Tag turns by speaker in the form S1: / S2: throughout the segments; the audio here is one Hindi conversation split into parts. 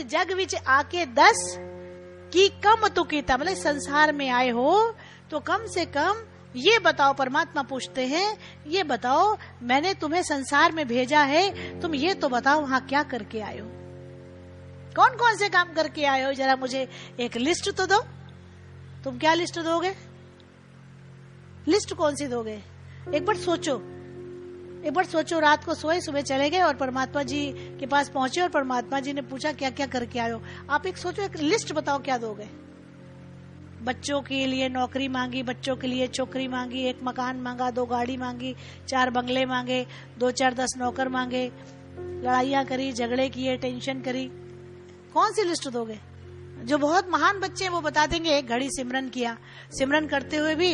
S1: जग विच आके 10 की कम तो कीता, मतलब संसार में आए हो तो कम से कम ये बताओ, परमात्मा पूछते हैं, ये बताओ मैंने तुम्हें संसार में भेजा है, तुम ये तो बताओ वहां क्या करके आए हो, कौन कौन से काम करके आए हो, जरा मुझे एक लिस्ट तो दो। तुम क्या लिस्ट दोगे? लिस्ट कौन सी दोगे? एक बार सोचो, रात को सोए, सुबह चले गए और परमात्मा जी के पास पहुंचे और परमात्मा जी ने पूछा क्या क्या करके आए हो। आप एक सोचो, एक लिस्ट बताओ क्या दोगे। बच्चों के लिए नौकरी मांगी, बच्चों के लिए छोकरी मांगी, 1 मकान मांगा, 2 गाड़ी मांगी, 4 बंगले मांगे, 2 4 10 नौकर मांगे, लड़ाइयां करी, झगड़े किए, टेंशन करी। कौन सी लिस्ट दोगे? जो बहुत महान बच्चे हैं वो बता देंगे 1 घड़ी सिमरन किया, सिमरन करते हुए भी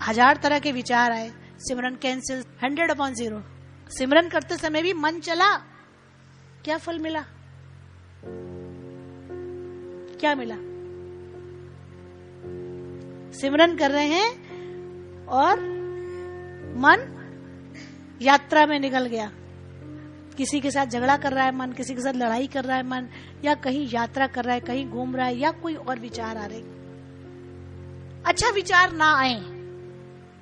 S1: 1000 तरह के विचार आए, सिमरन कैंसिल, 100/0। सिमरन करते समय भी मन चला, क्या फल मिला? क्या मिला? सिमरन कर रहे हैं और मन यात्रा में निकल गया, किसी के साथ झगड़ा कर रहा है मन, किसी के साथ लड़ाई कर रहा है मन, या कहीं यात्रा कर रहा है, कहीं घूम रहा है, या कोई और विचार आ रहे। अच्छा विचार ना आए,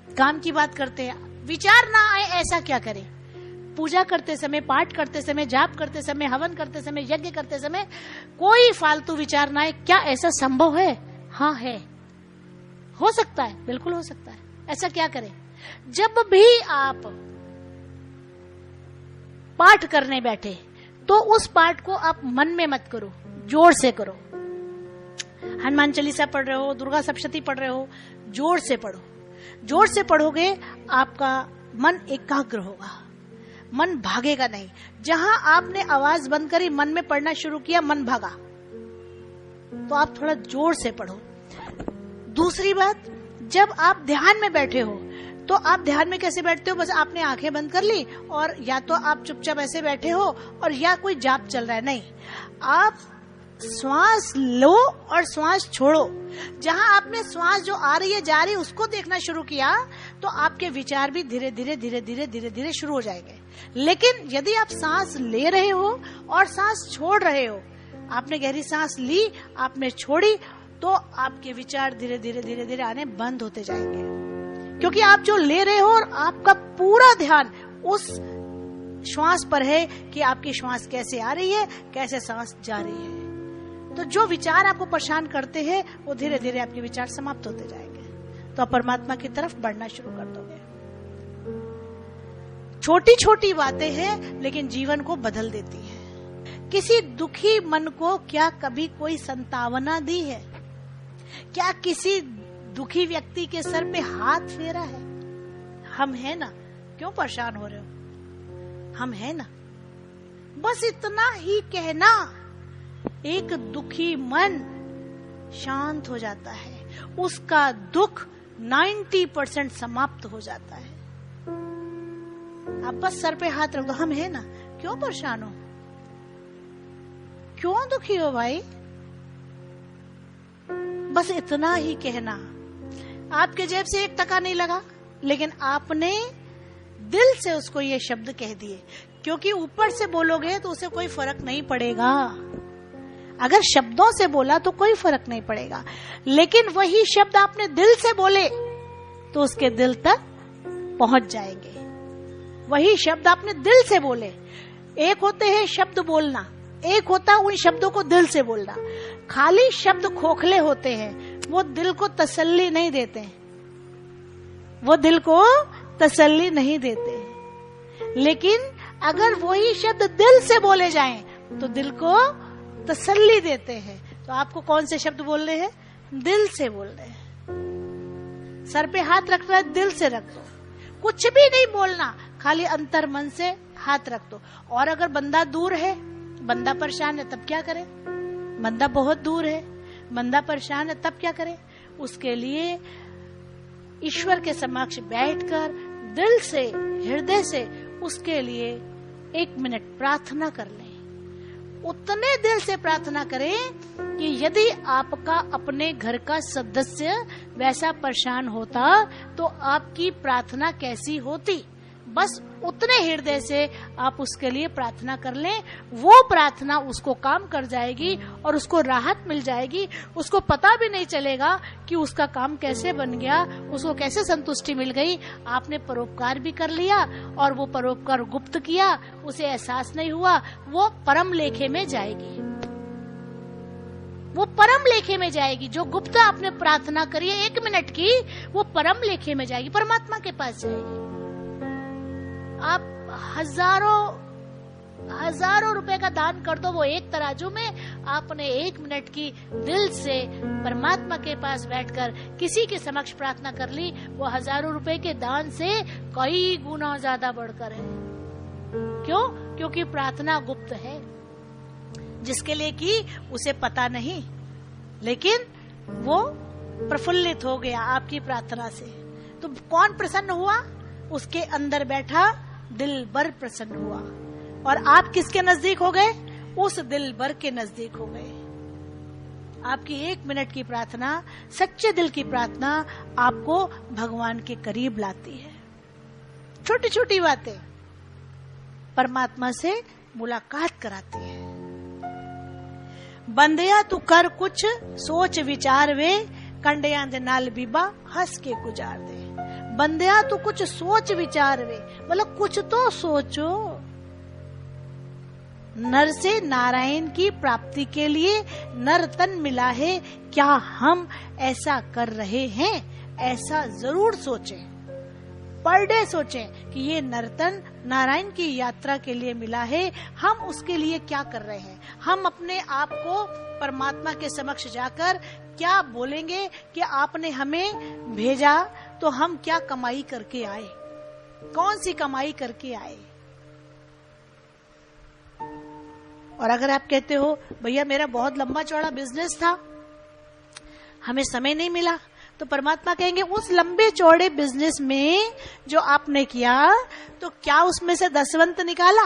S1: काम की बात करते हैं, विचार ना आए ऐसा क्या करें? पूजा करते समय, पाठ करते समय, जाप करते समय, हवन करते समय, यज्ञ करते समय कोई फालतू विचार ना आए, क्या ऐसा संभव है? हाँ है, हो सकता है, बिल्कुल हो सकता है। ऐसा क्या करें? जब भी आप पाठ करने बैठे तो उस पाठ को आप मन में मत करो, जोर से करो। हनुमान चालीसा पढ़ रहे हो, दुर्गा सप्तशती पढ़ रहे हो, जोर से पढ़ो। जोर से पढ़ोगे आपका मन एकाग्र होगा, मन भागेगा नहीं। जहां आपने आवाज बंद करी, मन में पढ़ना शुरू किया, मन भागा, तो आप थोड़ा जोर से पढ़ो। दूसरी बात, जब आप ध्यान में बैठे हो तो आप ध्यान में कैसे बैठते हो? बस आपने आंखें बंद कर ली और या तो आप चुपचाप ऐसे बैठे हो और या कोई जाप चल रहा है। नहीं, आप श्वास लो और श्वास छोड़ो। जहां आपने श्वास जो आ रही है जा रही है उसको देखना शुरू किया तो आपके विचार भी धीरे धीरे धीरे धीरे धीरे धीरे शुरू हो जाएंगे। लेकिन यदि आप सांस ले रहे हो और सांस छोड़ रहे हो, आपने गहरी सांस ली, आपने छोड़ी, तो आपके विचार धीरे धीरे धीरे धीरे आने बंद होते जाएंगे, क्योंकि आप जो ले रहे हो और आपका पूरा ध्यान उस श्वास पर है कि आपकी श्वास कैसे आ रही है, कैसे सांस जा रही है। तो जो विचार आपको परेशान करते हैं वो धीरे धीरे आपके विचार समाप्त होते जाएंगे, तो आप परमात्मा की तरफ बढ़ना शुरू कर दोगे। छोटी छोटी बातें हैं लेकिन जीवन को बदल देती है। किसी दुखी मन को क्या कभी कोई संतावना दी है? क्या किसी दुखी व्यक्ति के सर पे हाथ फेरा है? हम है ना, क्यों परेशान हो रहे हो? हम है ना। बस इतना ही कहना, एक दुखी मन शांत हो जाता है, उसका दुख 90% समाप्त हो जाता है। आप बस सर पे हाथ रख दो, हम है ना, क्यों परेशान हो, क्यों दुखी हो भाई? बस इतना ही कहना। आपके जेब से 1 टका नहीं लगा, लेकिन आपने दिल से उसको ये शब्द कह दिए, क्योंकि ऊपर से बोलोगे तो उसे कोई फर्क नहीं पड़ेगा। अगर शब्दों से बोला तो कोई फर्क नहीं पड़ेगा, लेकिन वही शब्द आपने दिल से बोले तो उसके दिल तक पहुंच जाएंगे। वही शब्द आपने दिल से बोले। एक होते हैं शब्द बोलना, एक होता उन शब्दों को दिल से बोलना। खाली शब्द खोखले होते हैं, वो दिल को तसल्ली नहीं देते, वो दिल को तसल्ली नहीं देते। लेकिन अगर वही शब्द दिल से बोले जाएं तो दिल को तसल्ली देते हैं। तो आपको कौन से शब्द बोलने हैं? दिल से बोलने हैं। सर पे हाथ रखना है, दिल से रख दो, कुछ भी नहीं बोलना, खाली अंतर मन से हाथ रख दो। और अगर बंदा दूर है, बंदा परेशान है, तब क्या करें? बंदा बहुत दूर है, बंदा परेशान है, तब क्या करें? उसके लिए ईश्वर के समक्ष बैठकर दिल से, हृदय से उसके लिए 1 मिनट प्रार्थना कर लें। उतने दिल से प्रार्थना करें कि यदि आपका अपने घर का सदस्य वैसा परेशान होता तो आपकी प्रार्थना कैसी होती? बस उतने हृदय से आप उसके लिए प्रार्थना कर लें, वो प्रार्थना उसको काम कर जाएगी और उसको राहत मिल जाएगी। उसको पता भी नहीं चलेगा कि उसका काम कैसे बन गया, उसको कैसे संतुष्टि मिल गई। आपने परोपकार भी कर लिया और वो परोपकार गुप्त किया, उसे एहसास नहीं हुआ, वो परम लेखे में जाएगी। वो परम लेखे में जाएगी। जो गुप्त आपने प्रार्थना करी है 1 मिनट की, वो परम लेखे में जाएगी, परमात्मा के पास जाएगी। आप हजारों रुपए का दान कर दो, वो एक तराजू में, आपने 1 मिनट की दिल से परमात्मा के पास बैठकर किसी के समक्ष प्रार्थना कर ली, वो हजारों रुपए के दान से कई गुना ज्यादा बढ़कर है। क्यों? क्योंकि प्रार्थना गुप्त है, जिसके लिए कि उसे पता नहीं, लेकिन वो प्रफुल्लित हो गया आपकी प्रार्थना से। तो कौन प्रसन्न हुआ? उसके अंदर बैठा दिलबर प्रसन्न हुआ। और आप किसके नजदीक हो गए? उस दिलबर के नजदीक हो गए। आपकी 1 मिनट की प्रार्थना, सच्चे दिल की प्रार्थना आपको भगवान के करीब लाती है। छोटी छोटी बातें परमात्मा से मुलाकात कराती है। बंदिया तू कर कुछ सोच विचार वे, कंडिया दे नाल बीबा हंस के गुजार दे। बंदिया तू कुछ सोच विचार वे, मतलब कुछ तो सोचो। नर से नारायण की प्राप्ति के लिए नर तन मिला है, क्या हम ऐसा कर रहे हैं? ऐसा जरूर सोचें, पर डे सोचें कि ये नर्तन नारायण की यात्रा के लिए मिला है, हम उसके लिए क्या कर रहे हैं। हम अपने आप को परमात्मा के समक्ष जाकर क्या बोलेंगे कि आपने हमें भेजा तो हम क्या कमाई करके आए, कौन सी कमाई करके आए। और अगर आप कहते हो भैया मेरा बहुत लंबा चौड़ा बिजनेस था, हमें समय नहीं मिला, तो परमात्मा कहेंगे उस लंबे चौड़े बिजनेस में जो आपने किया, तो क्या उसमें से दसवंत निकाला?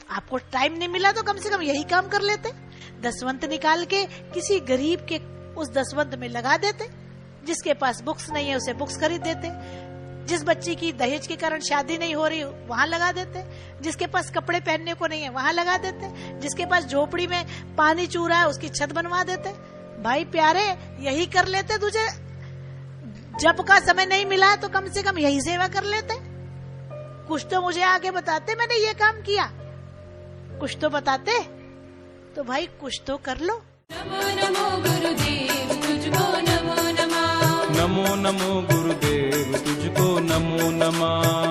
S1: आपको टाइम नहीं मिला तो कम से कम यही काम कर लेते, दसवंत निकाल के किसी गरीब के उस दसवंत में लगा देते। जिसके पास बुक्स नहीं है उसे बुक्स खरीद देते, जिस बच्ची की दहेज के कारण शादी नहीं हो रही वहां लगा देते, जिसके पास कपड़े पहनने को नहीं है वहां लगा देते, जिसके पास झोपड़ी में पानी चू रहा है उसकी छत बनवा देते। भाई प्यारे, यही कर लेते। तुझे जब का समय नहीं मिला तो कम से कम यही सेवा कर लेते। कुछ तो मुझे आगे बताते मैंने ये काम किया, कुछ तो बताते। तो भाई कुछ तो कर लो।
S2: नमो नमो गुरुदेव तुझको नमो नमः।
S3: नमो नमो गुरुदेव तुझको नमो नमः।